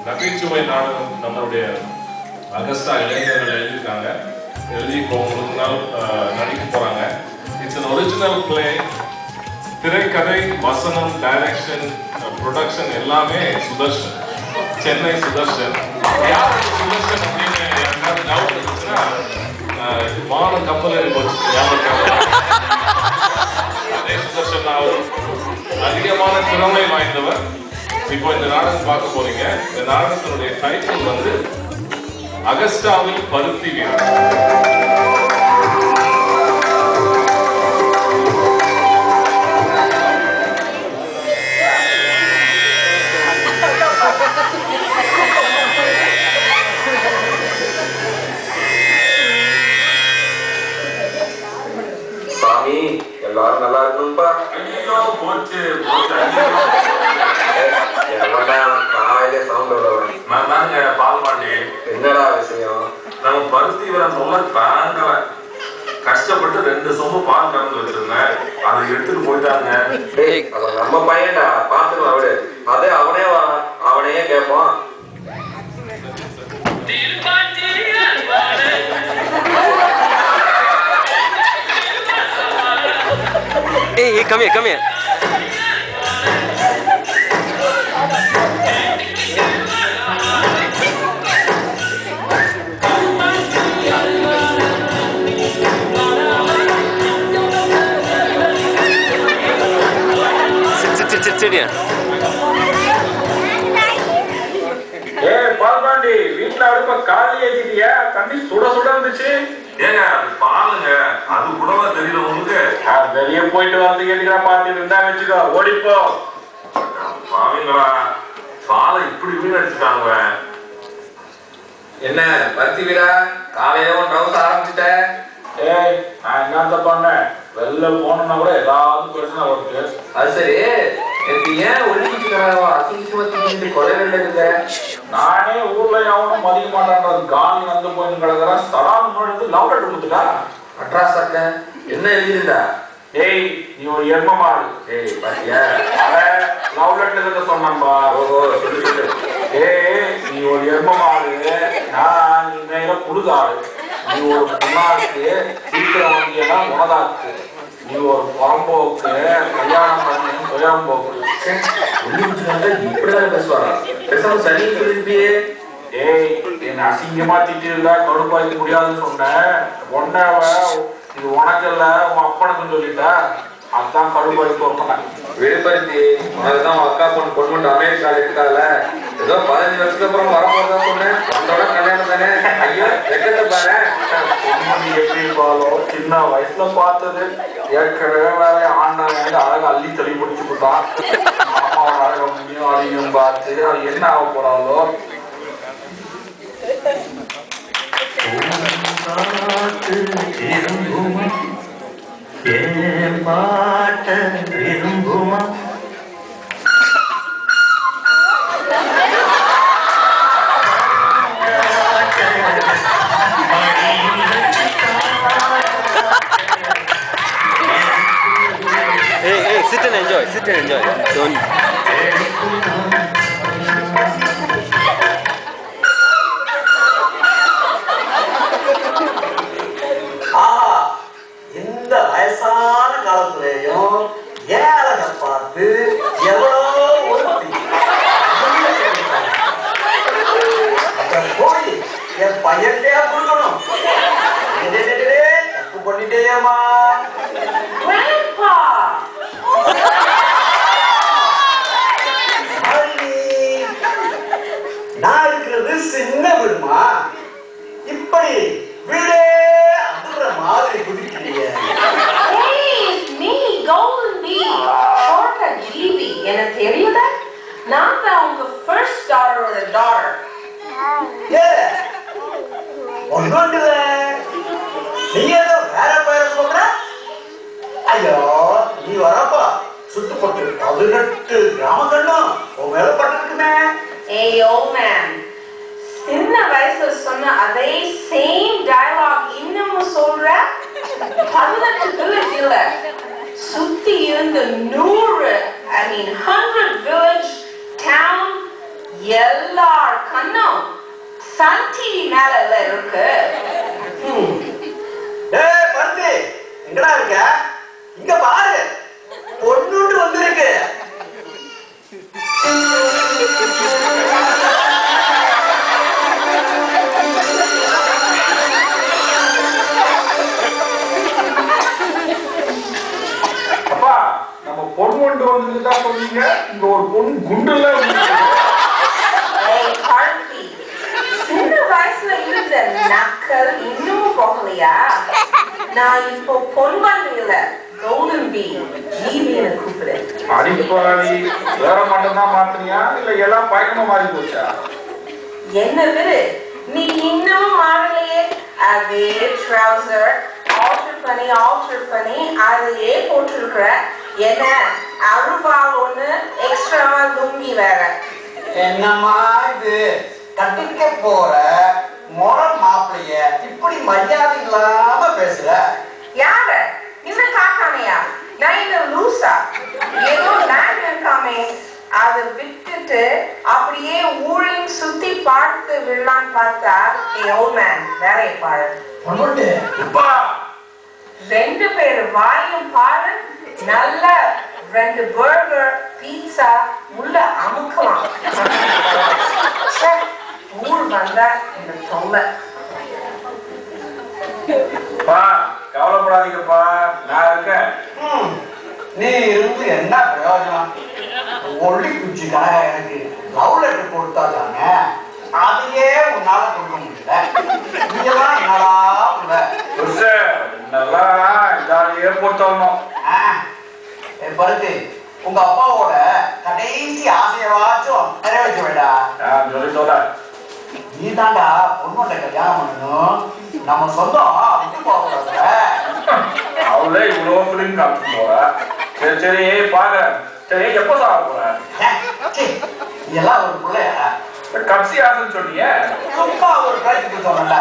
நகைச்சுவை நாடகம் நம்மளுடைய அகஸ்டா இளைஞர்கள் எழுதியிருக்காங்க. எழுதி இப்போ உங்களுக்கு நாள் நடிக்க போறாங்க. It's an original play. திரைக்கதை, வசனம், டைரக்ஷன், ப்ரொடக்ஷன் எல்லாமே சுதர்ஷன், சென்னை சுதர்ஷன். யார் சுதர்ஷன் அப்படின்னு யாருக்காவது டவுட் இருந்துச்சுன்னா வான கப்பல் அதே சுதர்ஷன் அவர் அதிகமான திறமை வாய்ந்தவர். இப்போ இந்த நாடகம் பார்க்க போறீங்க. இந்த நாடகத்தினுடைய டைட்டில் வந்து அகஸ்டாவில் பருத்தி வீரன். சாமி எல்லாரும் நல்லா இருக்கணும்பா. ஐயோ போச்சு காலையில சவுண்ட் நான் தாங்க பால்பாண்டி. என்னடா விஷயம்? நம்ம பருத்தி வீரன் சொல்ல தாங்கல. கஷ்டப்பட்டு 2 சொம்பு பால் கறந்து வச்சிருந்தேன். அதை எடுத்துட்டு போயிட்டாங்க. அது நம்ம பையன்டா, பாத்துக்கலாம் அவரு. அதே அவனையே கேட்பான். Hey, come here, come here. Sit here. Palpandi வீட்டுல அடுப்ப காலி ஏத்திட்டியா? தண்ணி சுட சுட இருந்துச்சு. ஏங்க அது பாலுங்க, அது கூடவா தெரியல உங்களுக்கு? வெளியே போயிட்டு வந்து கேட்டுக்கிறா பாத்துட்டு இருந்தா வச்சுக்கோ, ஓடிப்போ. பாவீங்களா, பாலை இப்படி வீணடிச்சுட்டாங்க. என்ன பருத்தி வீரா, காலையில ஒன்று டவுஸ் ஆரம்பிச்சுட்ட? ஏய், நான் என்னத்த பண்ணேன்? வெளில போனா கூட ஏதாவது பிரச்சனை வருது. அது சரி, எனக்கு ஏன் ஒழிக்கிட்டு அசிங்கமத்தி கொலைகள் இருக்க? நானே ஊர்ல யாவனும் மதிக்க மாட்டான்றது காலி வந்து போயிட்டு கிடக்குறேன். சடான் முழுது லவ் லெட்டர் கொடுத்துட்டா. அட்ரா சட்ட என்ன எழுதிருந்தா? ஏய், நீ ஒரு எரும மாடு. ஏய் பாத்தியா, லவ் லெட்டர் சொன்னம்பா. ஓஹோ, சொல்லு சொல்லு. ஏய், நீ ஒரு எரும மாடு, நான் நீ நேரம் புழுதாடு. நீ ஒரு புண்ணாக்கு, சீக்கிரம் வந்தியனா உனதாக்கு. நீ ஒரு புறம்போக்கு, கல்யாணம் பண்ணி சுயம்போக்கு. இப்படிதான் பேசுவாரா? பேசாம சரி சொல்லிருப்பியே. ஏய், என்ன அசிங்கமா திட்டிருந்தா கடுப்பாய்க்க முடியாதுன்னு சொன்னேன். ஒன்னவ இது உனக்கு இல்ல உன் அப்பனுக்குன்னு சொல்லிட்டா. அதுதான் கடுப்பாய்க்கு சொன்னேன். விழுப்பருத்தி, அதுதான் அக்கா பொண்ணு மட்டும் அமெரிக்கால இருக்கால. ஏதோ 15 வருஷத்துக்கு அப்புறம் வரப்போதான் சொன்னேன். உன்னோட கல்யாணம் தானே? ஐயோ வெக்கத்தை பாரு. பொண்ணு எப்படி இருப்பாளோ, சின்ன வயசுல பார்த்தது. ஏற்கனவே வேற ஆண்டாங்க அழகா அள்ளி தள்ளி முடிச்சு விட்டான். அம்மாவோட அழக முடியும் அழியும் பார்த்து அது என்ன ஆக போறாளோ. Hey, sit and enjoy. Don't. இந்த வயசான காலத்திலேயும் ஏழக பார்த்து எவ்வளோ ஒருத்தி போய் என் பையன்டே கொடுக்கணும். தப்பு பண்ணிட்டேமா. பட்டு 18 கிராமங்களும் உன் மேல பட்டிருக்குமே. Hey, old man. சின்ன வயசுல சொன்ன அதே சேம் டயலாக் இன்னமும் சொல்ற? 18 village இல்ல, சுத்தி இருந்த 100 village town எல்லார் கண்ணும் சன் டிவி மேல இருக்கு. டேய் பருத்தி, எங்கடா இருக்க? இங்க பாரு, பொண்ணுண்டு வந்திருக்கு. அப்பா, நம்ம பொண்ணு கொண்டு வந்துட்டு தான் சொன்னீங்க, இங்க ஒரு பொண்ணு குண்டுல ஏய் கார்த்தி, சின்ன வயசுல இருந்த நக்கல் இன்னும் போகலையா? நான் இப்போ பொன்வண்டு இல்ல, கௌதம் பி ஜீவியனை கூப்பிடுறேன். அடிப்பாடி வேற மட்டும் தான் மாத்தினியா இல்ல எல்லாம் பயணமா மாறி போச்சா? என்ன விரு, நீ இன்னும் மாறலையே. அதே ட்ரவுசர் ஆல்டர் பண்ணி அதையே போட்டிருக்கிற. என்ன அருவாள் ஒண்ணு எக்ஸ்ட்ராவா லுங்கி வேற. என்னம்மா இது, கட்டிக்க போற முறை மாப்பிளைய இப்படி மரியாதை இல்லாம பேசுற? யாரு இன்னும் காக்காமையா? நான் இந்த லூசா? ஏதோ லேண்ட் இருக்காமே, அதை விட்டுட்டு அப்படியே ஊழையும் சுத்தி பார்த்து விடலான்னு பார்த்தா ஓல்ட் மேன் வேலையை பாரு. பொண்ணுண்டு அப்பா 2 பேர் வாயும் பாரு, நல்ல 2 பர்கர் பீட்சா உள்ள அமுக்கலாம். ஊர் வந்தா இந்த தொல்லை. பா கவலைப்படாதீங்கப்பா, நான் இருக்கேன். நீ இருந்து என்ன பிரயோஜனம்? ஒளி குச்சி கனகா எனக்கு லவ் லெட்டர் கொடுத்தா தானே, அதையே உன்னால கொடுக்க முடியல. நீங்கெல்லாம் என்னடா புள்ள? நல்லா ஜாலியே போட்டோம். பருத்தி, உங்க அப்பாவோட கடைசி ஆசையவாச்சும் நிறைவேற்ற வேண்டா. சொல்லி சொல்ல நீ தாண்டா பொண்ணோட கல்யாணம் பண்ணணும். நம்ம சொந்தம் விட்டு போக அவளே இவ்வளோ பிள்ளைங்க காமிச்சு போறா. சரி சரி பாக்குறேன். சரி எப்போ சாப்பிட போறேன்? இதெல்லாம் ஒரு பிள்ளையா? கடைசி ஆசைன்னு சொன்னீங்க. சும்மா ஒரு கழிச்சு சொன்னல.